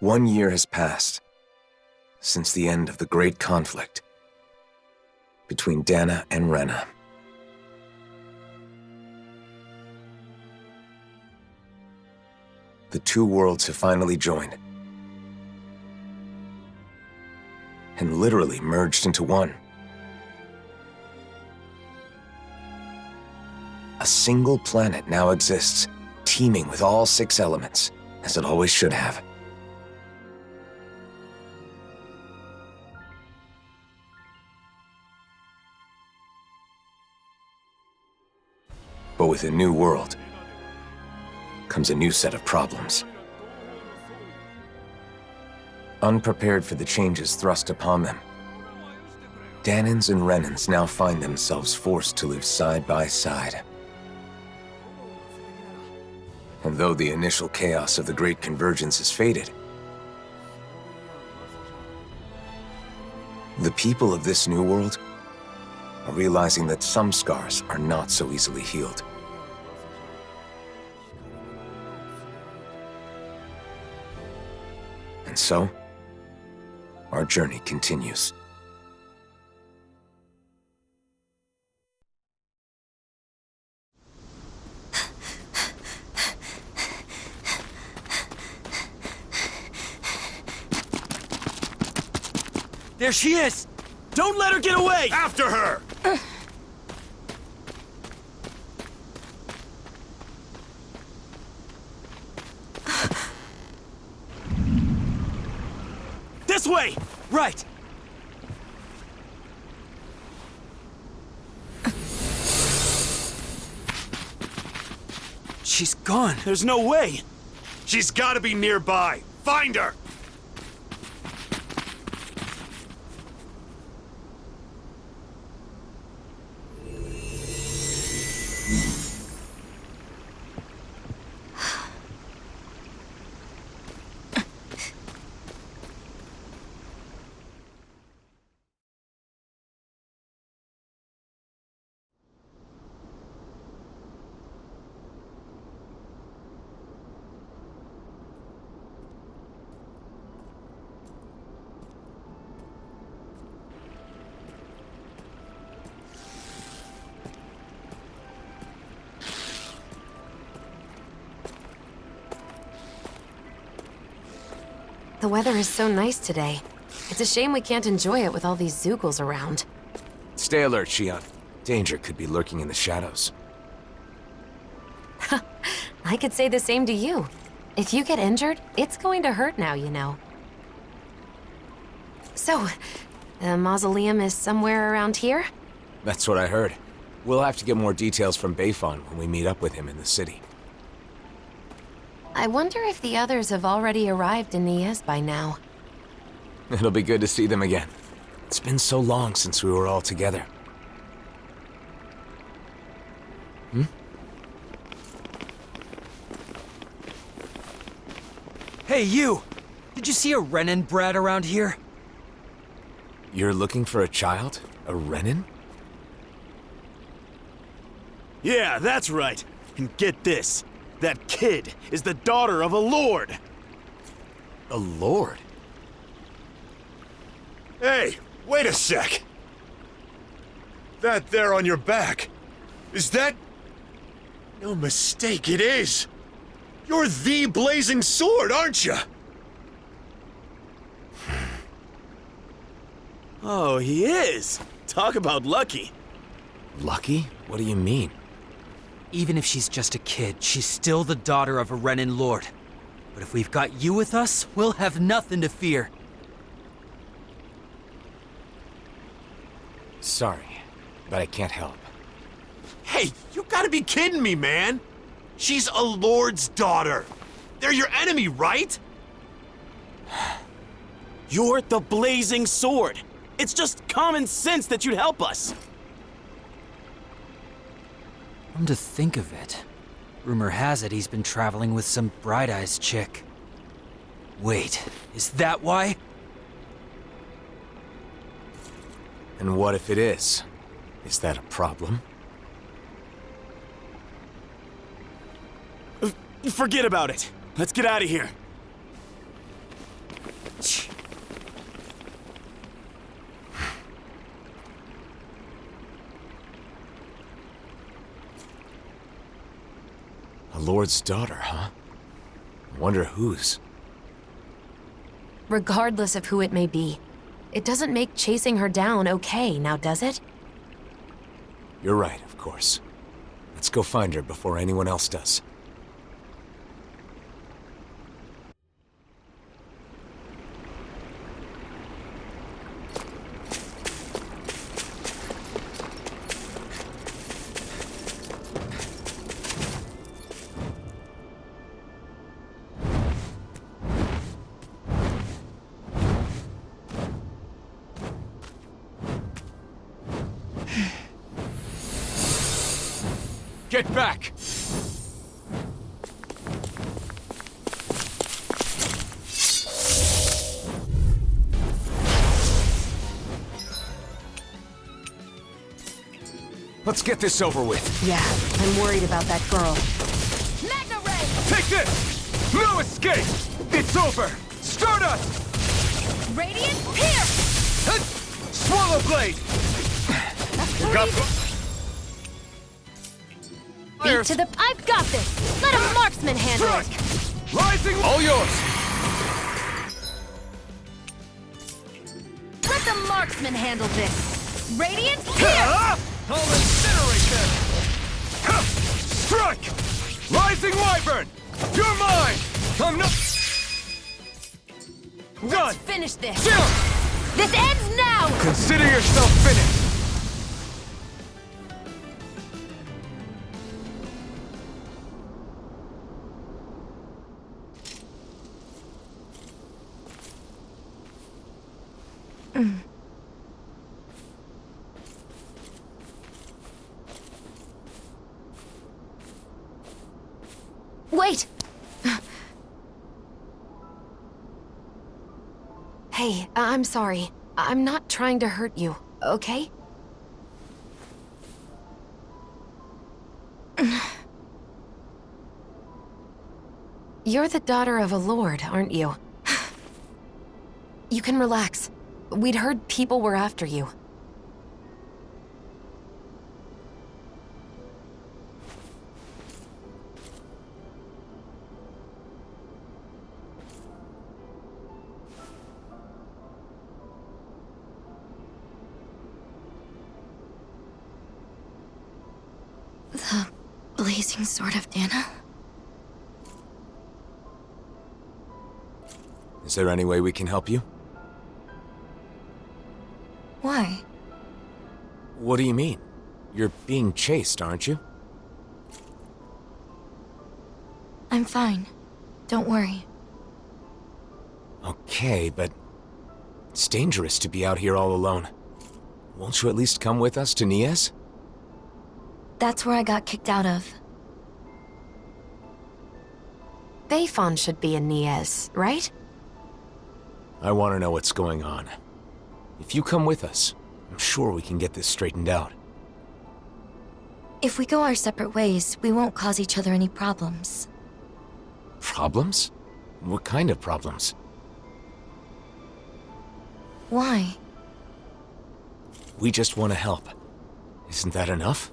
1 year has passed since the end of the great conflict between Dana and Rena. The two worlds have finally joined and literally merged into one. A single planet now exists, teeming with all 6 elements, as it always should have. But with a new world comes a new set of problems. Unprepared for the changes thrust upon them, Danans and Renans now find themselves forced to live side by side. And though the initial chaos of the Great Convergence has faded, the people of this new world are realizing that some scars are not so easily healed. And so, our journey continues. There she is! Don't let her get away! After her! This way! Right! She's gone. There's no way. She's gotta be nearby! Find her! The weather is so nice today. It's a shame we can't enjoy it with all these Zeugles around. Stay alert, Shion. Danger could be lurking in the shadows. I could say the same to you. If you get injured, it's going to hurt now, you know. So, the mausoleum is somewhere around here? That's what I heard. We'll have to get more details from Beifong when we meet up with him in the city. I wonder if the others have already arrived in Niez by now. It'll be good to see them again. It's been so long since we were all together. Hey, you! Did you see a Renan brat around here? You're looking for a child? A Renan? Yeah, that's right. And get this. That kid is the daughter of a lord. A lord? Hey, wait a sec. That there on your back, is that... No mistake, it is. You're the Blazing Sword, aren't you? Oh, he is. Talk about lucky. Lucky? What do you mean? Even if she's just a kid, she's still the daughter of a Renan lord. But if we've got you with us, we'll have nothing to fear. Sorry, but I can't help. Hey, you gotta be kidding me, man. She's a lord's daughter. They're your enemy, right? You're the Blazing Sword. It's just common sense that you'd help us. Come to think of it, rumor has it he's been traveling with some Bright Eyes chick. Wait, is that why? And what if it is? Is that a problem? Forget about it. Let's get out of here. A lord's daughter, huh? I wonder whose. Regardless of who it may be, it doesn't make chasing her down okay, now does it? You're right, of course. Let's go find her before anyone else does. Get back! Let's get this over with. Yeah, I'm worried about that girl. Magna Ray! Take this! No escape! It's over! Start us! Radiant Pierce! Swallow Blade! Got Beat to the... I've got this! Let a marksman handle it! Rising! All yours! Let the marksman handle this! Radiant Pierce! I'll incinerate them! Ha! Strike! Rising Wyvern! You're mine! I'm not... Done! Let's finish this! Down! This ends now! Consider yourself finished! Wait! Hey, I'm sorry. I'm not trying to hurt you, okay? You're the daughter of a lord, aren't you? You can relax. We'd heard people were after you. The blazing sword of Dana? Is there any way we can help you? Why? What do you mean? You're being chased, aren't you? I'm fine. Don't worry. Okay, but it's dangerous to be out here all alone. Won't you at least come with us to Niez? That's where I got kicked out of. Bayfon should be in Niez, right? I want to know what's going on. If you come with us, I'm sure we can get this straightened out. If we go our separate ways, we won't cause each other any problems. Problems? What kind of problems? Why? We just want to help. Isn't that enough?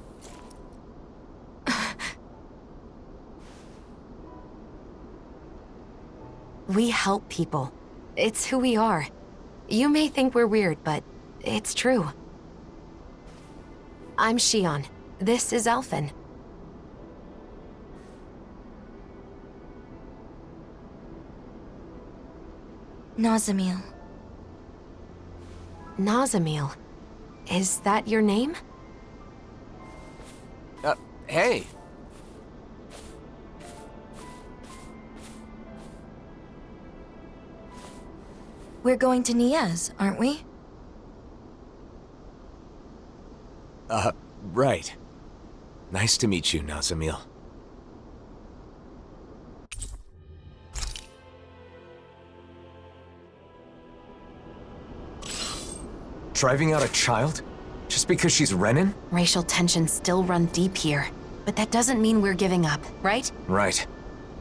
We help people. It's who we are. You may think we're weird, but it's true. I'm Shion. This is Alphen. Nazamil. Nazamil. Is that your name? Hey! We're going to Niez, aren't we? Right. Nice to meet you, Nazamil. Driving out a child? Just because she's Renan? Racial tensions still run deep here, but that doesn't mean we're giving up, right? Right.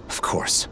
Of course.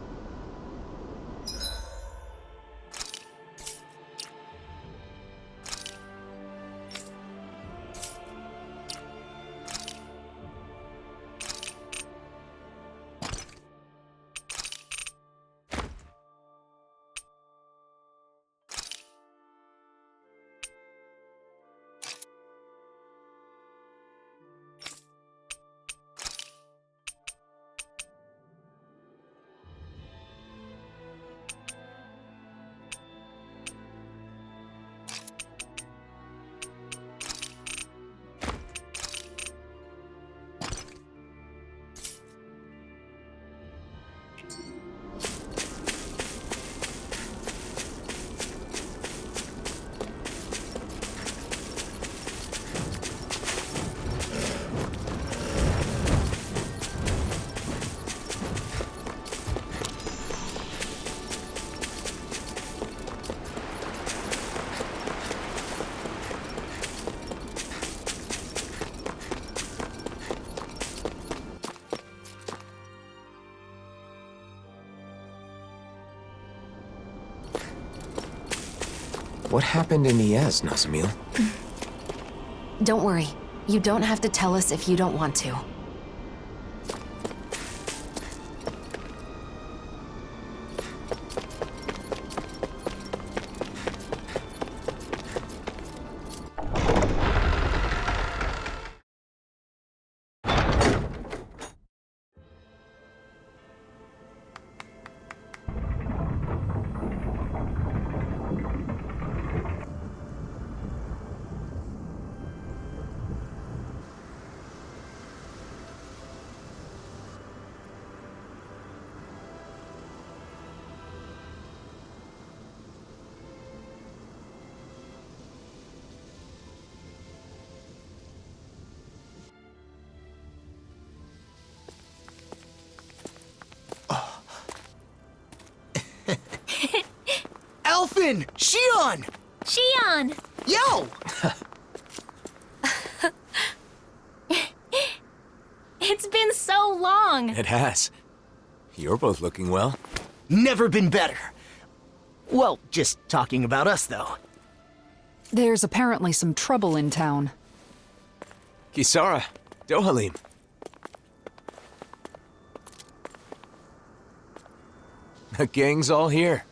What happened in Iez, Nazamil? Don't worry. You don't have to tell us if you don't want to. Alphen! Shion! Shion! Yo! It's been so long! It has. You're both looking well. Never been better. Well, just talking about us, though. There's apparently some trouble in town. Kisara, Dohalim. The gang's all here.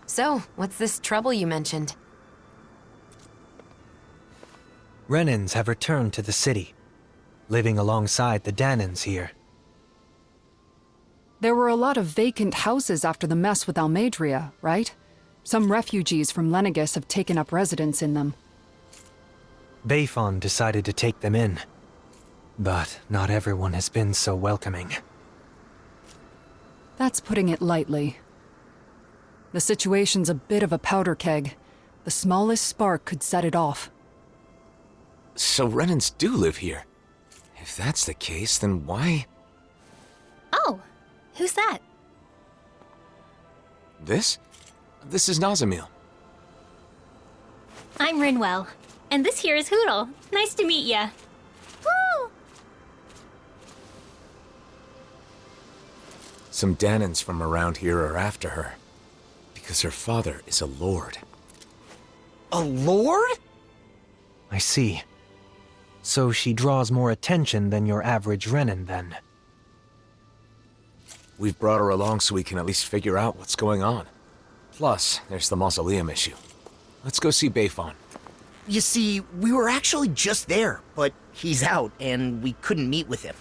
So, what's this trouble you mentioned? Renans have returned to the city, living alongside the Danans here. There were a lot of vacant houses after the mess with Almadria, right? Some refugees from Lenegus have taken up residence in them. Bayfon decided to take them in, but not everyone has been so welcoming. That's putting it lightly. The situation's a bit of a powder keg. The smallest spark could set it off. So Renans do live here. If that's the case, then why? Oh, who's that? This? This is Nazamil. I'm Rinwell, and this here is Hootle. Nice to meet ya. Woo! Some Danans from around here are after her. Because her father is a lord. A lord? I see. So she draws more attention than your average Renan, then. We've brought her along so we can at least figure out what's going on. Plus, there's the mausoleum issue. Let's go see Bayfon. You see, we were actually just there, but he's out, and we couldn't meet with him.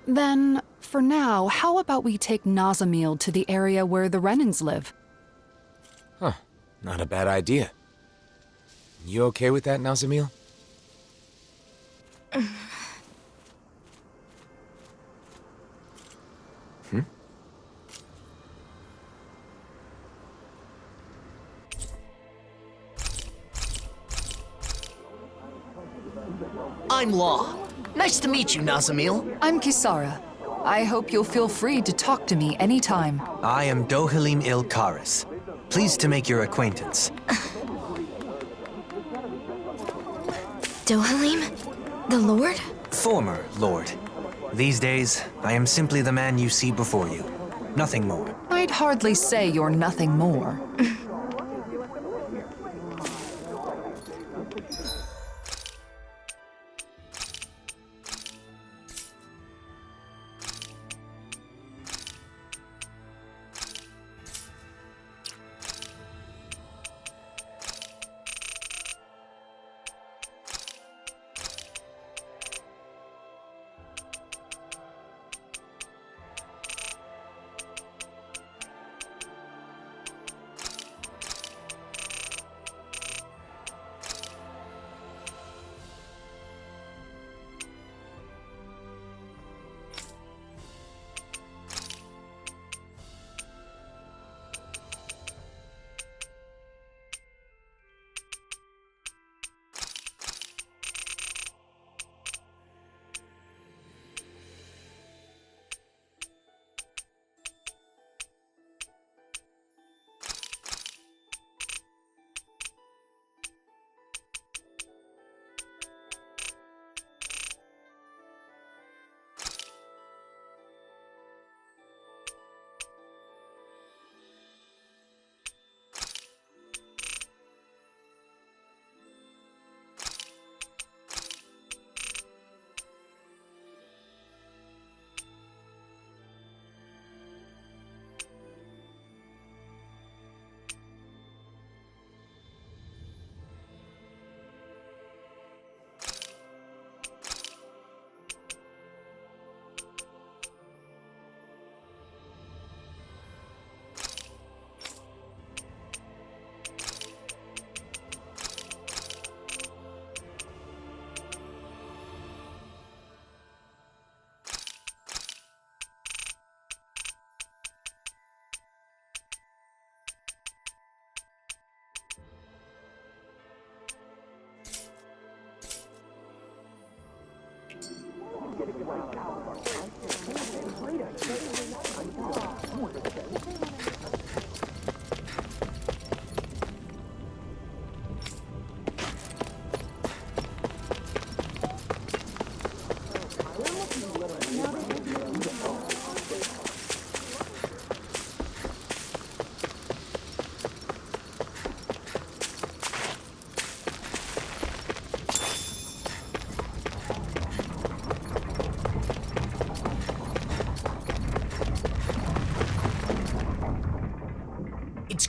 Then, for now, how about we take Nazamil to the area where the Renans live? Huh. Not a bad idea. You okay with that, Nazamil? I'm Law. Nice to meet you, Nazamil. I'm Kisara. I hope you'll feel free to talk to me anytime. I am Dohalim Ilkaris. Pleased to make your acquaintance. Dohalim? The Lord? Former Lord. These days, I am simply the man you see before you. Nothing more. I'd hardly say you're nothing more.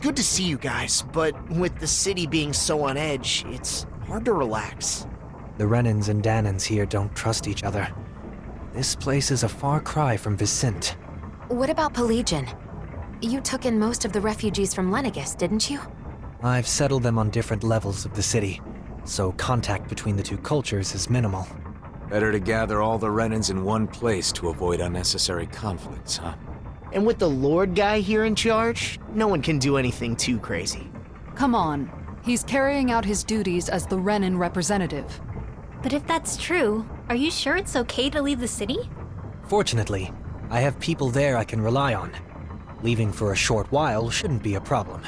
good to see you guys, but with the city being so on edge, it's hard to relax. The Renans and Danans here don't trust each other. This place is a far cry from Vicent. What about Pelagian? You took in most of the refugees from Lenegis, didn't you? I've settled them on different levels of the city, so contact between the two cultures is minimal. Better to gather all the Renans in one place to avoid unnecessary conflicts, huh? And with the Lord guy here in charge, no one can do anything too crazy. Come on. He's carrying out his duties as the Renan representative. But if that's true, are you sure it's okay to leave the city? Fortunately, I have people there I can rely on. Leaving for a short while shouldn't be a problem.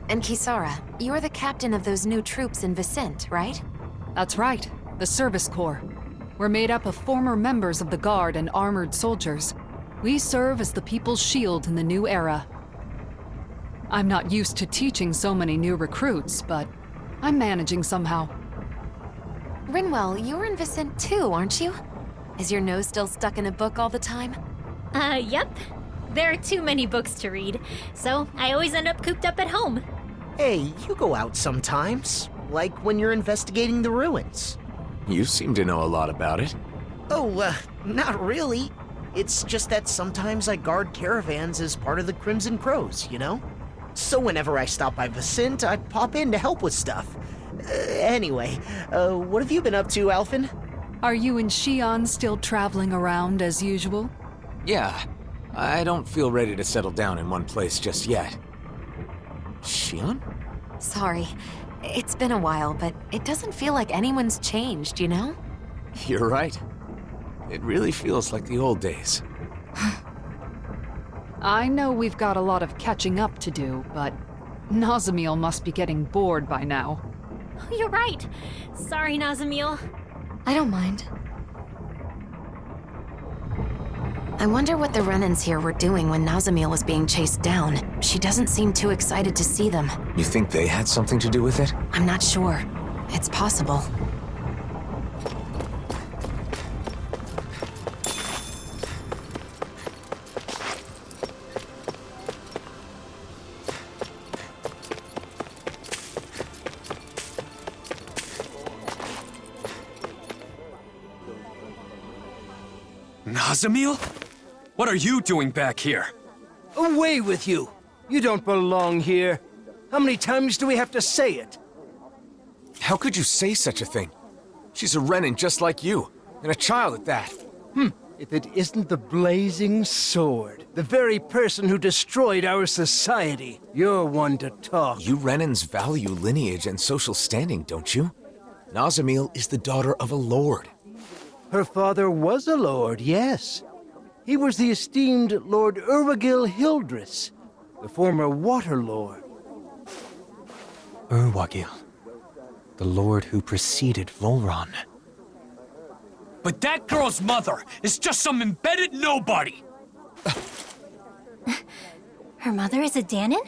And Kisara, you're the captain of those new troops in Vicent, right? That's right, the Service Corps. We're made up of former members of the Guard and armored soldiers. We serve as the people's shield in the new era. I'm not used to teaching so many new recruits, but I'm managing somehow. Rinwell, you're in Vicent too, aren't you? Is your nose still stuck in a book all the time? Yep. There are too many books to read, so I always end up cooped up at home. Hey, you go out sometimes, like when you're investigating the ruins. You seem to know a lot about it. Oh, not really. It's just that sometimes I guard caravans as part of the Crimson Crows, you know? So whenever I stop by Vicent, I pop in to help with stuff. Anyway, what have you been up to, Alphen? Are you and Shion still traveling around as usual? Yeah, I don't feel ready to settle down in one place just yet. Shion? Sorry. It's been a while, but it doesn't feel like anyone's changed, you know? You're right. It really feels like the old days. I know we've got a lot of catching up to do, but Nazamiel must be getting bored by now. Oh, you're right. Sorry, Nazamiel. I don't mind. I wonder what the Renans here were doing when Nazamiel was being chased down. She doesn't seem too excited to see them. You think they had something to do with it? I'm not sure. It's possible. Nazamiel? What are you doing back here? Away with you! You don't belong here. How many times do we have to say it? How could you say such a thing? She's a Renan just like you, and a child at that. If it isn't the Blazing Sword, the very person who destroyed our society, you're one to talk. You Renans value lineage and social standing, don't you? Nazamiel is the daughter of a lord. Her father was a lord, yes. He was the esteemed Lord Urwagil Hildress, the former Water Lord. Urwagil, the lord who preceded Volron. But that girl's mother is just some embedded nobody! Her mother is a Danan?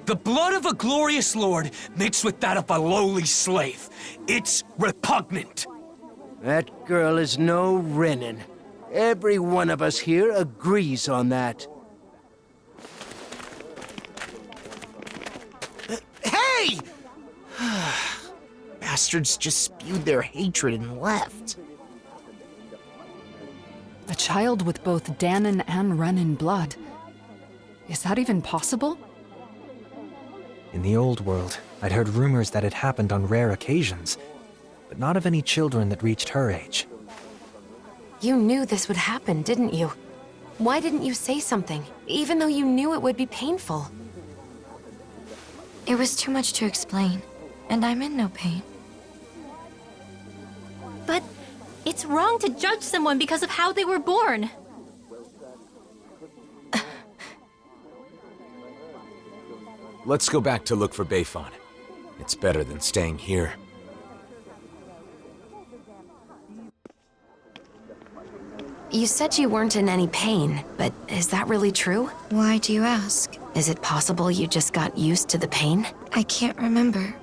The blood of a glorious lord mixed with that of a lowly slave. It's repugnant. That girl is no Renan. Every one of us here agrees on that. Hey! Bastards just spewed their hatred and left. A child with both Danan and Renan blood. Is that even possible? In the old world, I'd heard rumors that it happened on rare occasions, but not of any children that reached her age. You knew this would happen, didn't you? Why didn't you say something, even though you knew it would be painful? It was too much to explain, and I'm in no pain. But it's wrong to judge someone because of how they were born. Let's go back to look for Bayfon. It's better than staying here. You said you weren't in any pain, but is that really true? Why do you ask? Is it possible you just got used to the pain? I can't remember.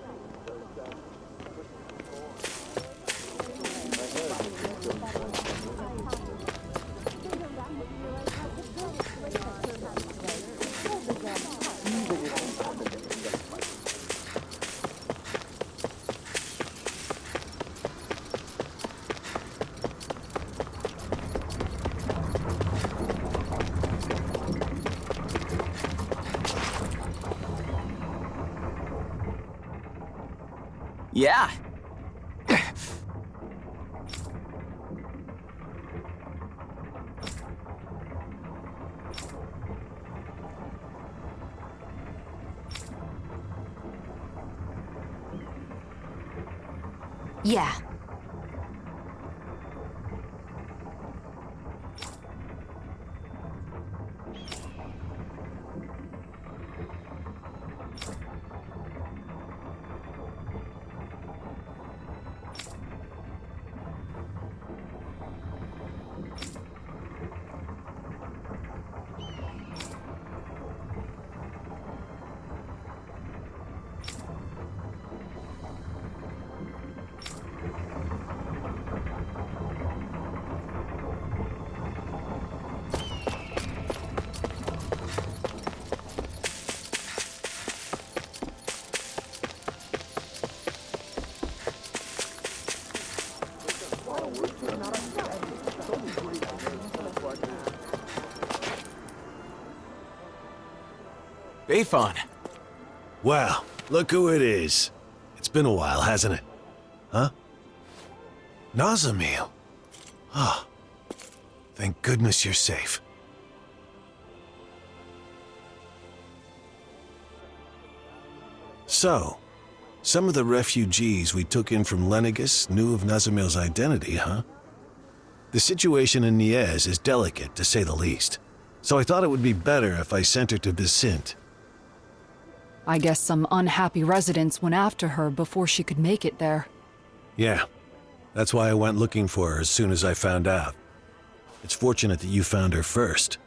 Yeah. Yeah. Bayfon. Wow, look who it is. It's been a while, hasn't it? Huh? Nazamil. Ah. Thank goodness you're safe. So, some of the refugees we took in from Lenegis knew of Nazamil's identity, huh? The situation in Niez is delicate, to say the least. So I thought it would be better if I sent her to Vicente. I guess some unhappy residents went after her before she could make it there. Yeah. That's why I went looking for her as soon as I found out. It's fortunate that you found her first.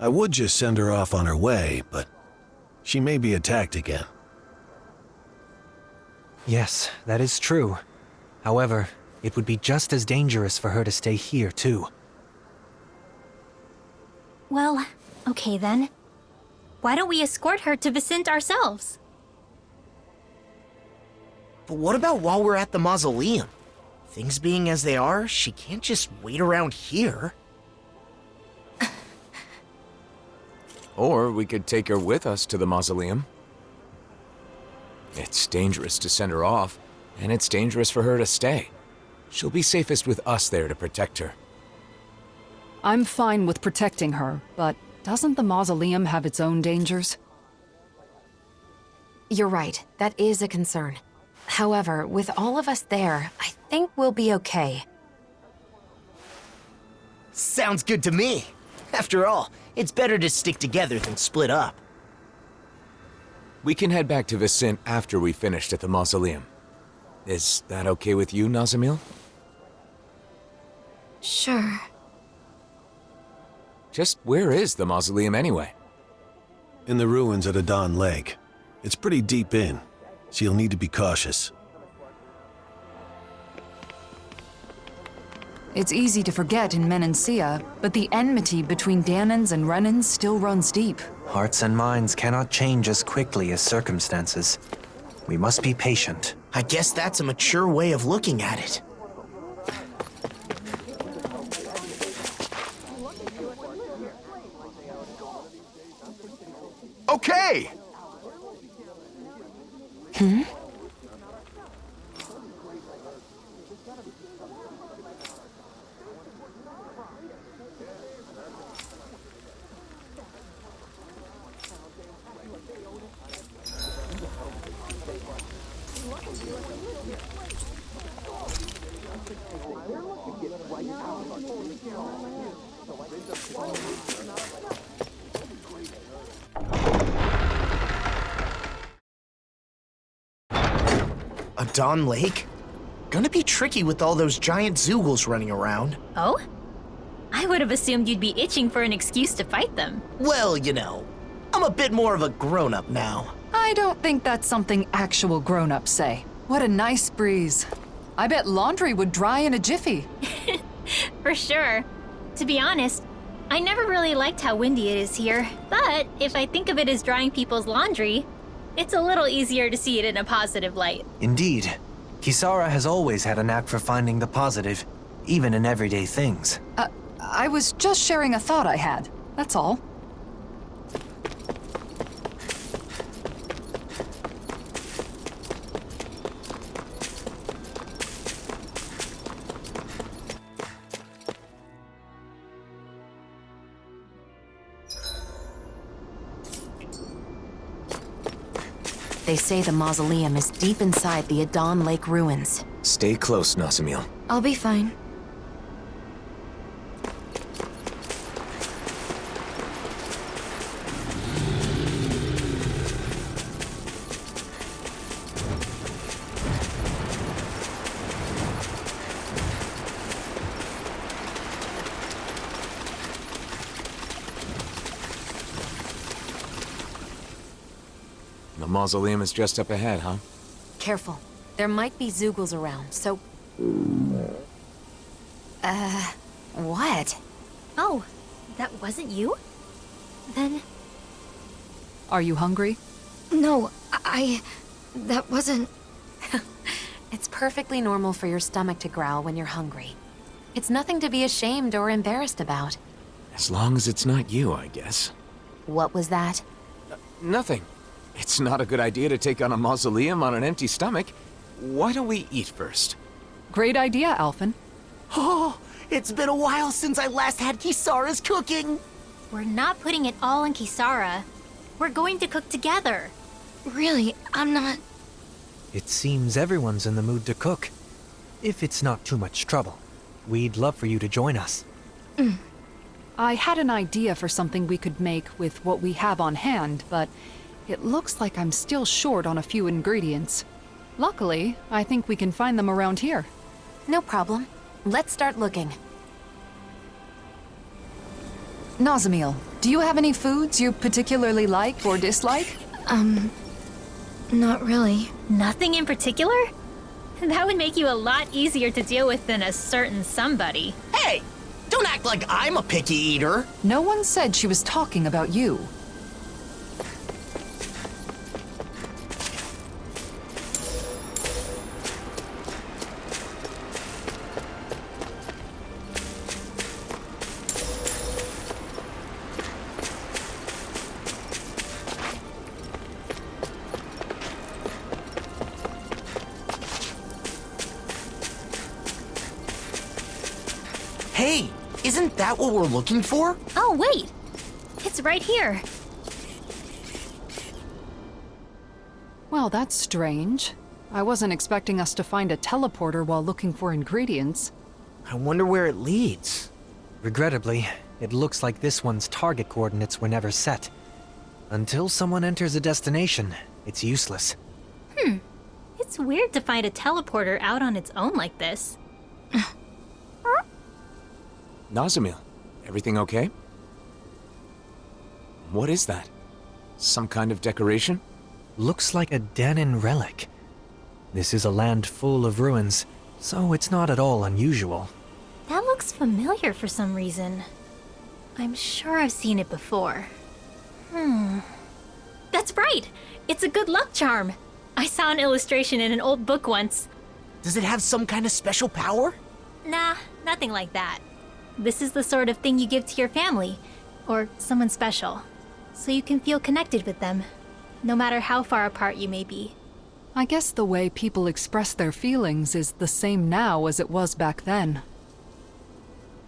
I would just send her off on her way, but she may be attacked again. Yes, that is true. However, it would be just as dangerous for her to stay here, too. Well, okay then. Why don't we escort her to Vicente ourselves? But what about while we're at the mausoleum? Things being as they are, she can't just wait around here. Or we could take her with us to the mausoleum. It's dangerous to send her off, and it's dangerous for her to stay. She'll be safest with us there to protect her. I'm fine with protecting her, but doesn't the mausoleum have its own dangers? You're right, that is a concern. However, with all of us there, I think we'll be okay. Sounds good to me. After all, it's better to stick together than split up. We can head back to Vicente after we finished at the mausoleum. Is that okay with you, Nazamil? Sure. Just where is the mausoleum anyway? In the ruins at Adon Lake. It's pretty deep in, so you'll need to be cautious. It's easy to forget in Menancia, but the enmity between Dahnans and Renans still runs deep. Hearts and minds cannot change as quickly as circumstances. We must be patient. I guess that's a mature way of looking at it. Okay! Adon Lake? Gonna be tricky with all those giant Zeugles running around. Oh? I would have assumed you'd be itching for an excuse to fight them. Well, you know, I'm a bit more of a grown-up now. I don't think that's something actual grown-ups say. What a nice breeze. I bet laundry would dry in a jiffy. For sure. To be honest, I never really liked how windy it is here, but if I think of it as drying people's laundry, it's a little easier to see it in a positive light. Indeed. Kisara has always had a knack for finding the positive, even in everyday things. I was just sharing a thought I had. That's all. They say the mausoleum is deep inside the Adon Lake ruins. Stay close, Nazamil. I'll be fine. The mausoleum is just up ahead, huh? Careful. There might be Zeugles around, so... what? Oh, that wasn't you? Then... Are you hungry? No, that wasn't... It's perfectly normal for your stomach to growl when you're hungry. It's nothing to be ashamed or embarrassed about. As long as it's not you, I guess. What was that? Nothing. It's not a good idea to take on a mausoleum on an empty stomach. Why don't we eat first? Great idea, Alphen. Oh, it's been a while since I last had Kisara's cooking. We're not putting it all on Kisara. We're going to cook together. Really, I'm not... It seems everyone's in the mood to cook. If it's not too much trouble, we'd love for you to join us. I had an idea for something we could make with what we have on hand, but it looks like I'm still short on a few ingredients. Luckily, I think we can find them around here. No problem. Let's start looking. Nazamil, do you have any foods you particularly like or dislike? Not really. Nothing in particular? That would make you a lot easier to deal with than a certain somebody. Hey, don't act like I'm a picky eater. No one said she was talking about you. Hey, isn't that what we're looking for? Oh, wait! It's right here. Well, that's strange. I wasn't expecting us to find a teleporter while looking for ingredients. I wonder where it leads. Regrettably, it looks like this one's target coordinates were never set. Until someone enters a destination, it's useless. It's weird to find a teleporter out on its own like this. Nazamil, everything okay? What is that? Some kind of decoration? Looks like a Danin relic. This is a land full of ruins, so it's not at all unusual. That looks familiar for some reason. I'm sure I've seen it before. That's right! It's a good luck charm! I saw an illustration in an old book once. Does it have some kind of special power? Nah, nothing like that. This is the sort of thing you give to your family, or someone special, so you can feel connected with them, no matter how far apart you may be. I guess the way people express their feelings is the same now as it was back then.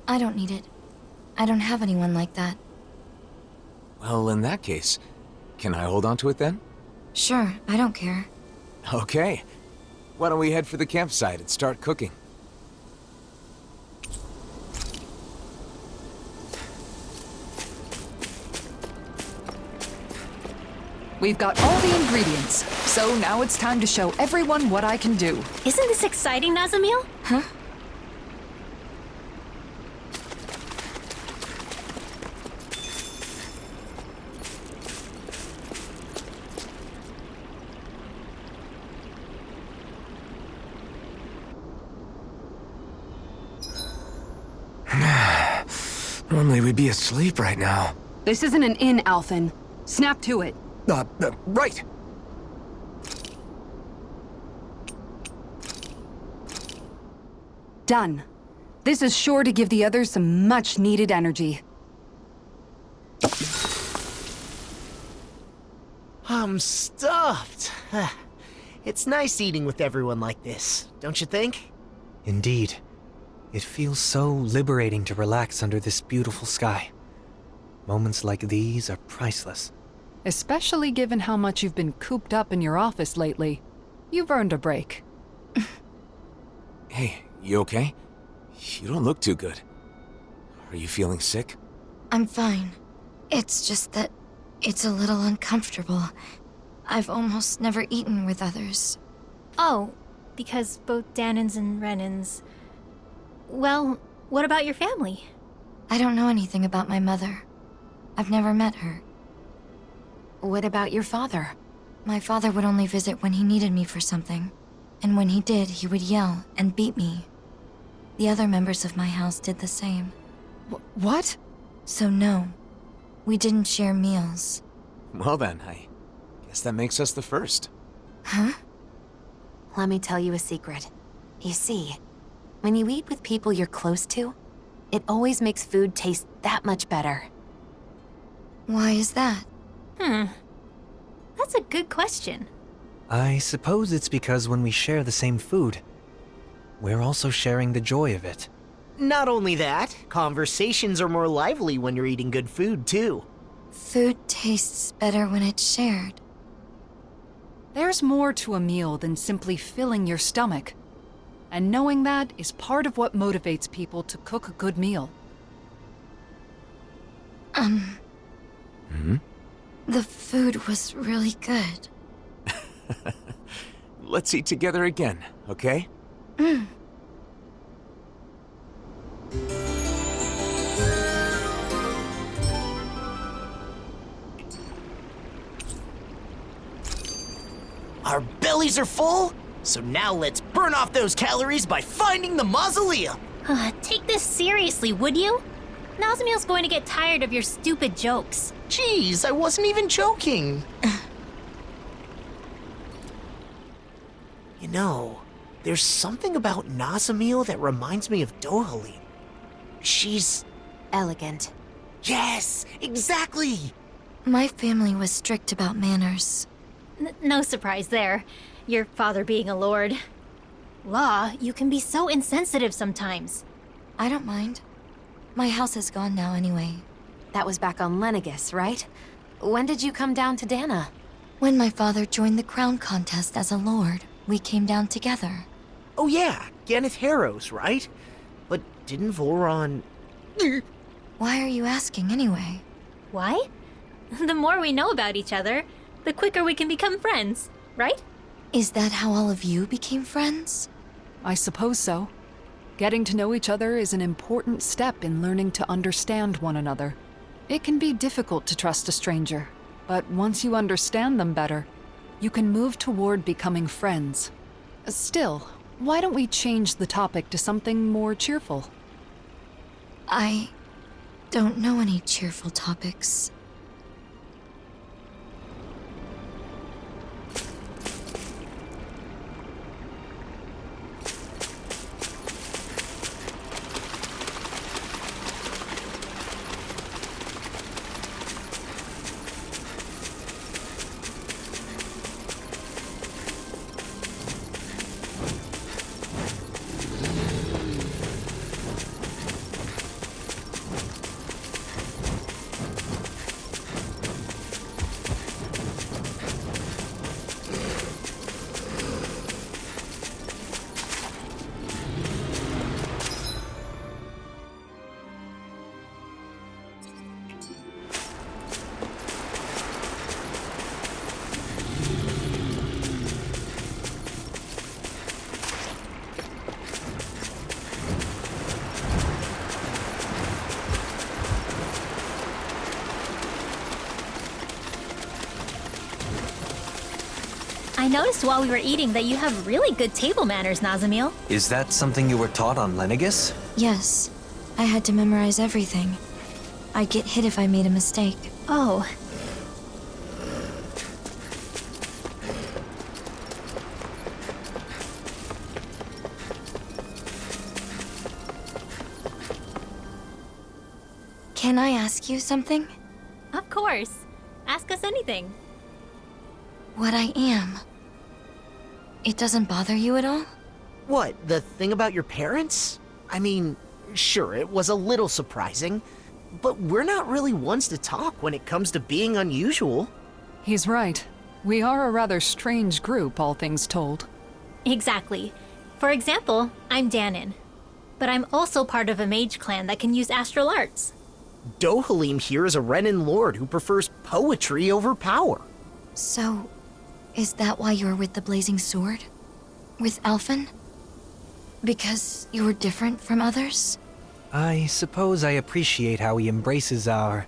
I don't need it. I don't have anyone like that. Well, in that case, can I hold on to it then? Sure, I don't care. Okay. Why don't we head for the campsite and start cooking? We've got all the ingredients, so now it's time to show everyone what I can do. Isn't this exciting, Nazamil? Huh? Normally we'd be asleep right now. This isn't an inn, Alphen. Snap to it. Right. Done. This is sure to give the others some much-needed energy. I'm stuffed. It's nice eating with everyone like this, don't you think? Indeed. It feels so liberating to relax under this beautiful sky. Moments like these are priceless. Especially given how much you've been cooped up in your office lately. You've earned a break. Hey, you okay? You don't look too good. Are you feeling sick? I'm fine. It's just that it's a little uncomfortable. I've almost never eaten with others. Oh, because both Danans and Renans... Well, what about your family? I don't know anything about my mother. I've never met her. What about your father? My father would only visit when he needed me for something. And when he did, he would yell and beat me. The other members of my house did the same. What? So no, we didn't share meals. Well then, I guess that makes us the first. Huh? Let me tell you a secret. You see, when you eat with people you're close to, it always makes food taste that much better. Why is that? That's a good question. I suppose it's because when we share the same food, we're also sharing the joy of it. Not only that, conversations are more lively when you're eating good food, too. Food tastes better when it's shared. There's more to a meal than simply filling your stomach. And knowing that is part of what motivates people to cook a good meal. The food was really good. Let's eat together again, okay? Our bellies are full, so now let's burn off those calories by finding the mausoleum. Take this seriously, would you? Nazmiel's going to get tired of your stupid jokes. Jeez, I wasn't even joking. You know, there's something about Nazamiel that reminds me of Dohalim. She's... elegant. Yes, exactly! My family was strict about manners. No surprise there. Your father being a lord. Law, you can be so insensitive sometimes. I don't mind. My house is gone now anyway. That was back on Lenegis, right? When did you come down to Dana? When my father joined the crown contest as a lord, we came down together. Oh yeah, Ganeth Harrows, right? But didn't Voron... Why are you asking anyway? Why? The more we know about each other, the quicker we can become friends, right? Is that how all of you became friends? I suppose so. Getting to know each other is an important step in learning to understand one another. It can be difficult to trust a stranger, but once you understand them better, you can move toward becoming friends. Still, why don't we change the topic to something more cheerful? I don't know any cheerful topics. I noticed while we were eating that you have really good table manners, Nazamiel. Is that something you were taught on Lenegis? Yes, I had to memorize everything. I'd get hit if I made a mistake. Oh. Can I ask you something? Of course. Ask us anything. What I am. It doesn't bother you at all? What, the thing about your parents? I mean, sure, it was a little surprising, but we're not really ones to talk when it comes to being unusual. He's right. We are a rather strange group, all things told. Exactly. For example, I'm Danon. But I'm also part of a mage clan that can use astral arts. Dohalim here is a Renan lord who prefers poetry over power. So, is that why you're with the Blazing Sword? With Alphen? Because you were different from others? I suppose I appreciate how he embraces our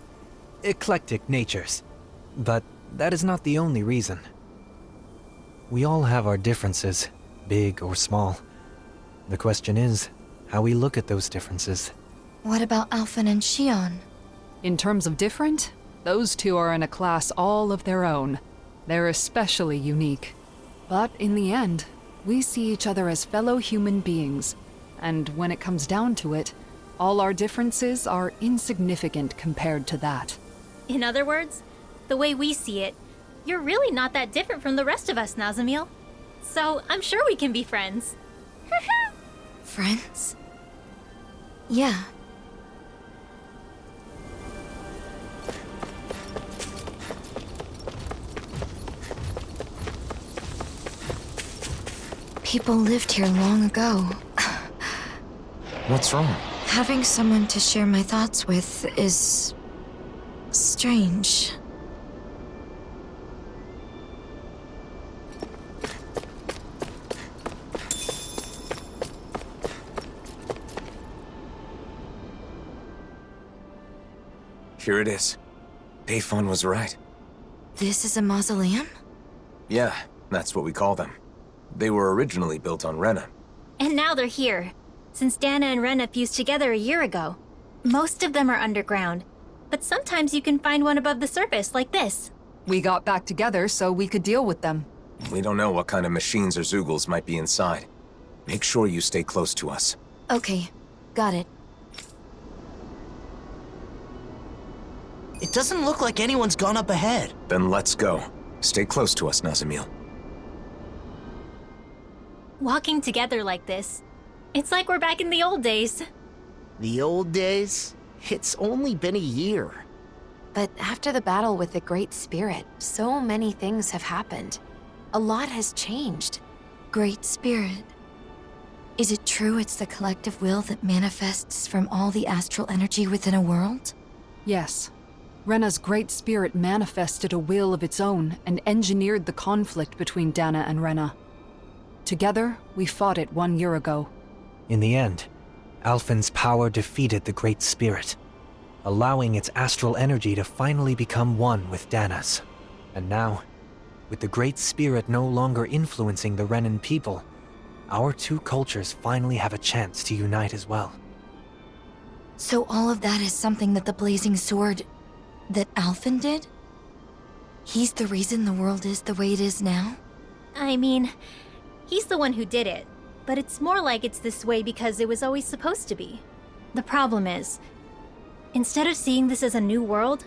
eclectic natures. But that is not the only reason. We all have our differences, big or small. The question is, how we look at those differences. What about Alphen and Shion? In terms of different, those two are in a class all of their own. They're especially unique. But in the end, we see each other as fellow human beings. And when it comes down to it, all our differences are insignificant compared to that. In other words, the way we see it, you're really not that different from the rest of us, Nazamil. So I'm sure we can be friends. Friends? Yeah. People lived here long ago. What's wrong? Having someone to share my thoughts with is strange. Here it is. Payphone was right. This is a mausoleum? Yeah, that's what we call them. They were originally built on Rena. And now they're here, since Dana and Rena fused together a year ago. Most of them are underground, but sometimes you can find one above the surface, like this. We got back together so we could deal with them. We don't know what kind of machines or Zeugles might be inside. Make sure you stay close to us. Okay, got it. It doesn't look like anyone's gone up ahead. Then let's go. Stay close to us, Nazamil. Walking together like this, it's like we're back in the old days. The old days? It's only been a year. But after the battle with the Great Spirit, so many things have happened. A lot has changed. Great Spirit. Is it true it's the collective will that manifests from all the astral energy within a world? Yes. Rena's Great Spirit manifested a will of its own and engineered the conflict between Dana and Rena. Together, we fought it 1 year ago. In the end, Alphen's power defeated the Great Spirit, allowing its astral energy to finally become one with Dana's. And now, with the Great Spirit no longer influencing the Renan people, our two cultures finally have a chance to unite as well. So all of that is something that the Blazing Sword... that Alphen did? He's the reason the world is the way it is now? I mean, he's the one who did it, but it's more like it's this way because it was always supposed to be. The problem is, instead of seeing this as a new world,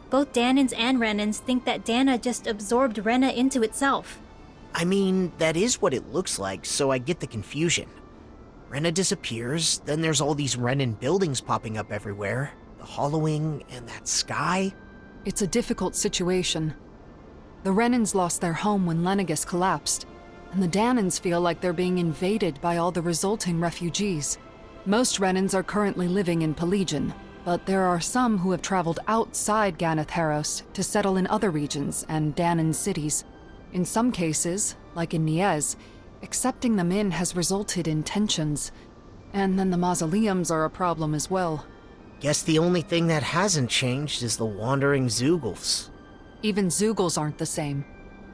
both Danans and Renans think that Dana just absorbed Rena into itself. I mean, that is what it looks like, so I get the confusion. Rena disappears, then there's all these Renan buildings popping up everywhere. The hollowing and that sky. It's a difficult situation. The Renans lost their home when Lenegis collapsed, and the Danans feel like they're being invaded by all the resulting refugees. Most Renans are currently living in Pelegion, but there are some who have traveled outside Ganath Haros to settle in other regions and Danan cities. In some cases, like in Niez, accepting them in has resulted in tensions. And then the mausoleums are a problem as well. Guess the only thing that hasn't changed is the wandering Zeugles. Even Zeugles aren't the same.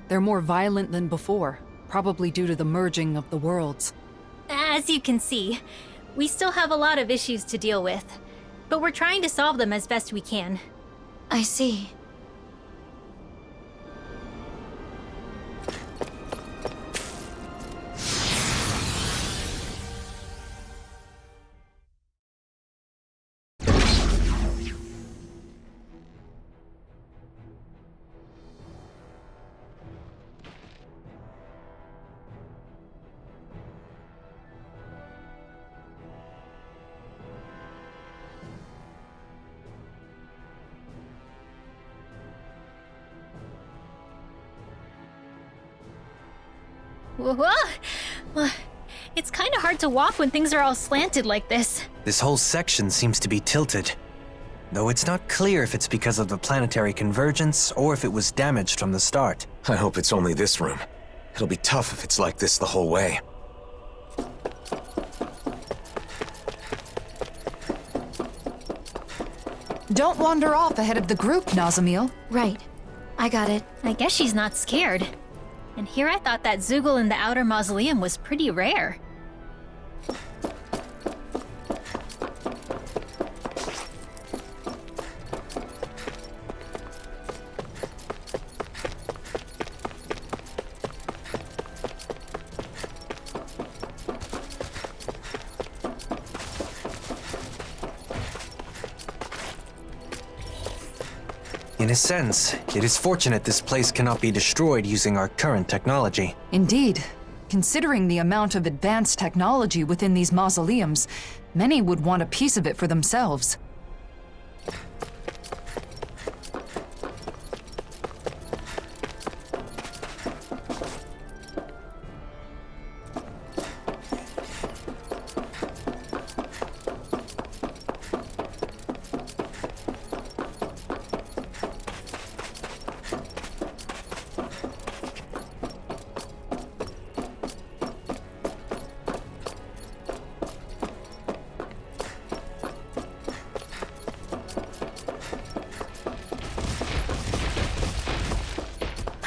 They're more violent than before, probably due to the merging of the worlds. As you can see, we still have a lot of issues to deal with, but we're trying to solve them as best we can. I see. Whoa. Well, it's kind of hard to walk when things are all slanted like this. This whole section seems to be tilted. Though it's not clear if it's because of the planetary convergence or if it was damaged from the start. I hope it's only this room. It'll be tough if it's like this the whole way. Don't wander off ahead of the group, Nazamil. Right. I got it. I guess she's not scared. And here I thought that Zoogle in the outer mausoleum was pretty rare. In a sense, it is fortunate this place cannot be destroyed using our current technology. Indeed. Considering the amount of advanced technology within these mausoleums, many would want a piece of it for themselves.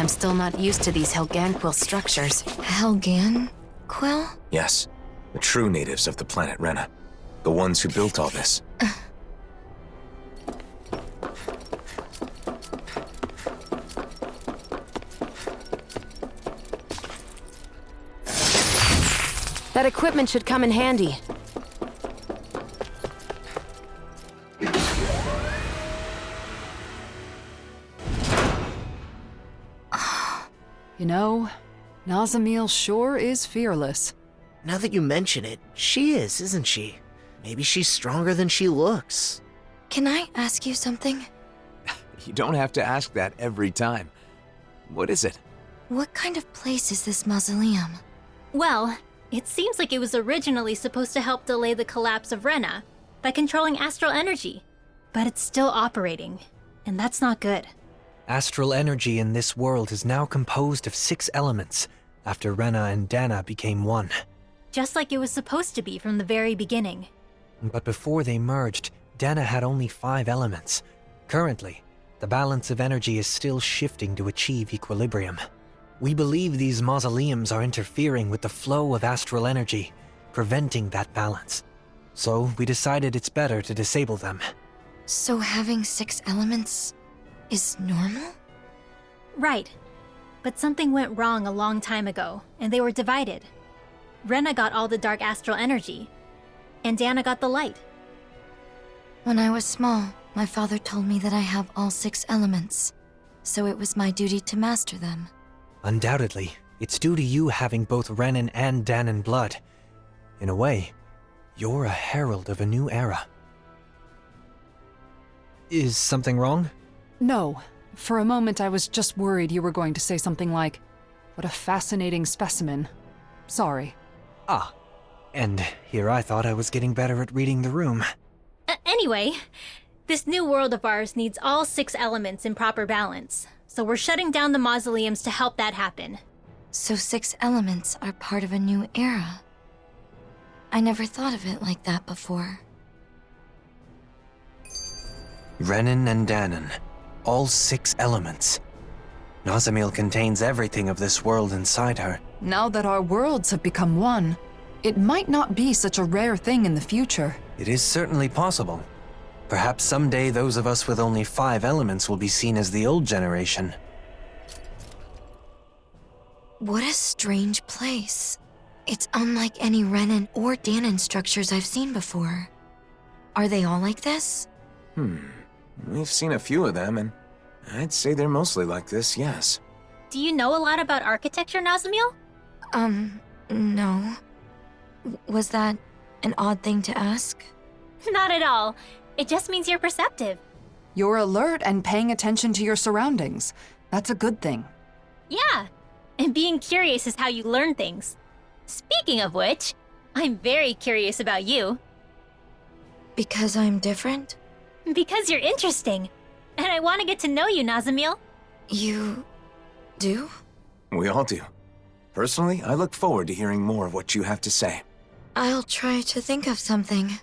I'm still not used to these Helganquil structures. Helganquil? Yes, the true natives of the planet Rena. The ones who built all this. That equipment should come in handy. You know, Nazamil sure is fearless. Now that you mention it, she is, isn't she? Maybe she's stronger than she looks. Can I ask you something? You don't have to ask that every time. What is it? What kind of place is this mausoleum? Well, it seems like it was originally supposed to help delay the collapse of Rena by controlling astral energy. But it's still operating, and that's not good. Astral energy in this world is now composed of 6 elements, after Rena and Dana became one. Just like it was supposed to be from the very beginning. But before they merged, Dana had only 5 elements. Currently, the balance of energy is still shifting to achieve equilibrium. We believe these mausoleums are interfering with the flow of astral energy, preventing that balance. So we decided it's better to disable them. So having 6 elements is normal? Right. But something went wrong a long time ago, and they were divided. Rena got all the dark astral energy, and Dana got the light. When I was small, my father told me that I have all 6 elements, so it was my duty to master them. Undoubtedly, it's due to you having both Renan and Danan blood. In a way, you're a herald of a new era. Is something wrong? No. For a moment I was just worried you were going to say something like, "What a fascinating specimen." Sorry. Ah. And here I thought I was getting better at reading the room. Anyway, this new world of ours needs all 6 elements in proper balance. So we're shutting down the mausoleums to help that happen. So 6 elements are part of a new era. I never thought of it like that before. Renan and Danan. All 6 elements. Nazamil contains everything of this world inside her. Now that our worlds have become one, it might not be such a rare thing in the future. It is certainly possible. Perhaps someday those of us with only 5 elements will be seen as the old generation. What a strange place. It's unlike any Renan or Danan structures I've seen before. Are they all like this? We've seen a few of them, and I'd say they're mostly like this, yes. Do you know a lot about architecture, Nazamil? No. Was that an odd thing to ask? Not at all. It just means you're perceptive. You're alert and paying attention to your surroundings. That's a good thing. Yeah. And being curious is how you learn things. Speaking of which, I'm very curious about you. Because I'm different? Because you're interesting. And I want to get to know you, Nazamil. You... do? We all do. Personally, I look forward to hearing more of what you have to say. I'll try to think of something.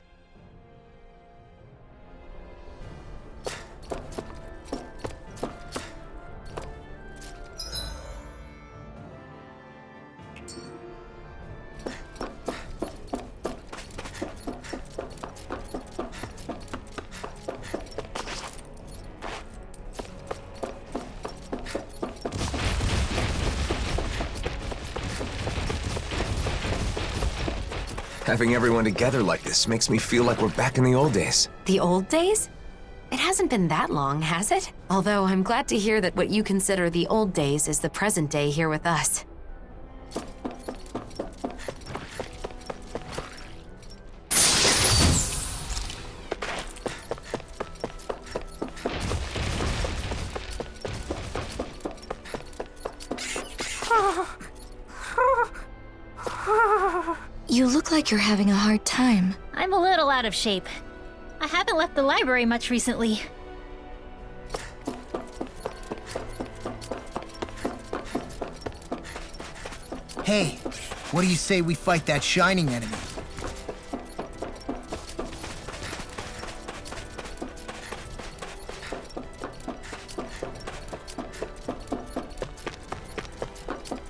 Having everyone together like this makes me feel like we're back in the old days. The old days? It hasn't been that long, has it? Although I'm glad to hear that what you consider the old days is the present day here with us. You look like you're having a hard time. I'm a little out of shape. I haven't left the library much recently. Hey, what do you say we fight that shining enemy?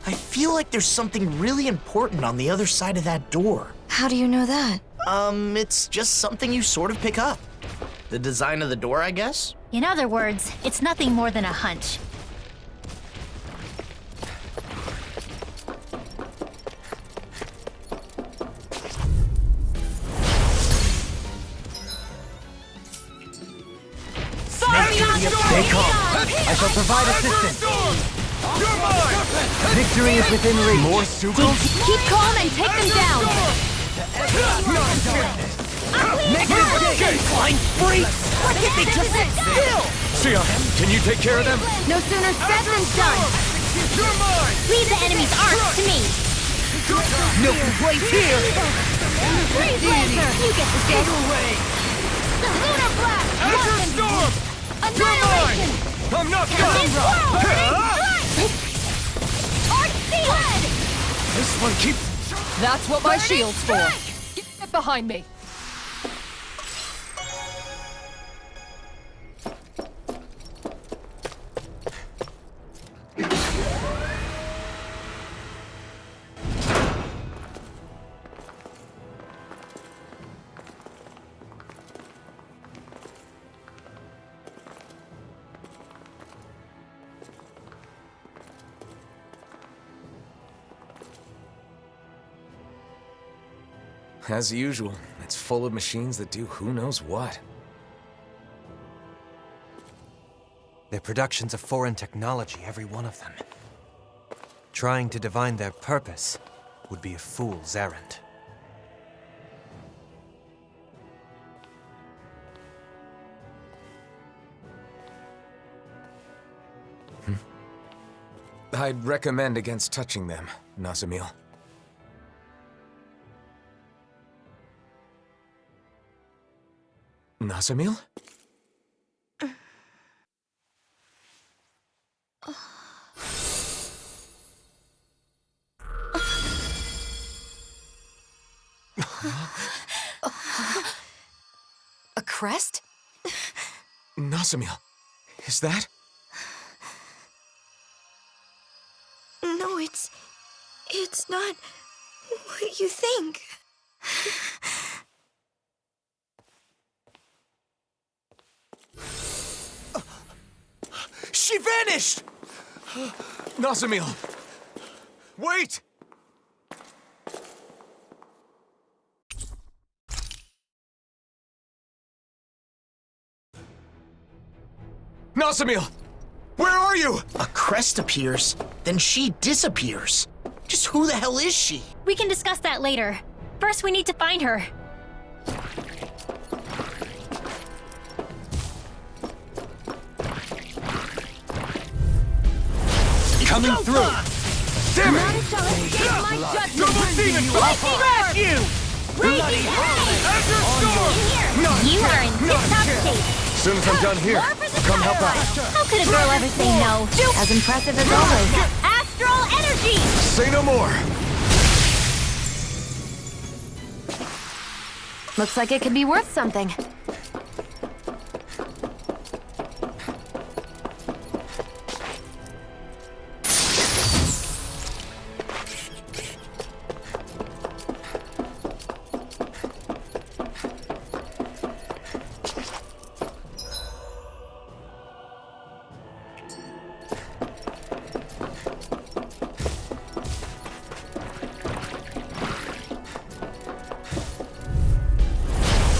I feel like there's something really important on the other side of that door. How do you know that? It's just something you sort of pick up. The design of the door, I guess? In other words, it's nothing more than a hunch. Stay calm. I shall provide assistance. Victory is within reach. More Keep calm and take them down. Make it escape, flying freaks! Why can't they just sit still? Sion, can you take care of them? No sooner said than done. Leave the enemy's arms to me. No place here! Freeze Lancer! You get the Get stick. away! The Lunar Blast! Azure Storm! Annihilation! I'm not done! Arc This one keeps... That's what my shield's for. Get behind me. As usual, it's full of machines that do who knows what. They're productions of foreign technology, every one of them. Trying to divine their purpose would be a fool's errand. I'd recommend against touching them, Nazamil. Nazamil? A crest? Nazamil, is that? No, it's not what you think. She vanished! Nazamil! Wait! Nazamil! Where are you? A crest appears, then she disappears. Just who the hell is she? We can discuss that later. First, we need to find her. Coming through! Damn it! None shall escape my judgment. Double demon! Smash you! Raging Azure Storm! You are in tip-top shape. As soon as I'm done here, come help out. How could a girl ever say no? As impressive as always. Astral energy! Say no more. Looks like it could be worth something.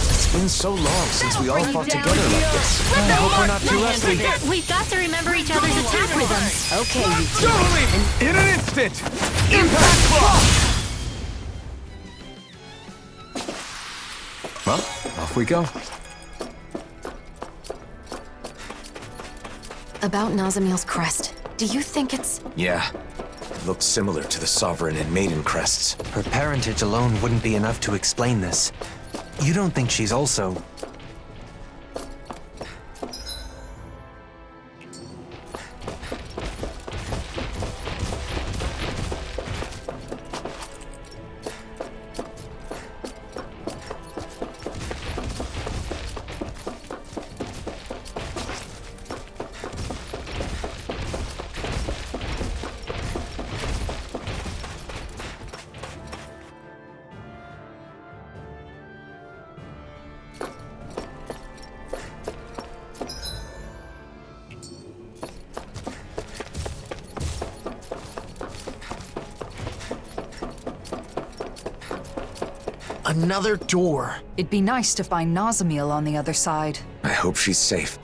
It's been so long since we all fought together like this. I hope we're not too rusty. We've got to remember each other's attack rhythms. Okay, you two. Totally! In an instant! Impact Claw! Well, off we go. About Nazamil's crest. Do you think it's... Yeah. It looks similar to the Sovereign and Maiden crests. Her parentage alone wouldn't be enough to explain this. You don't think she's also... Another door. It'd be nice to find Nazamil on the other side. I hope she's safe.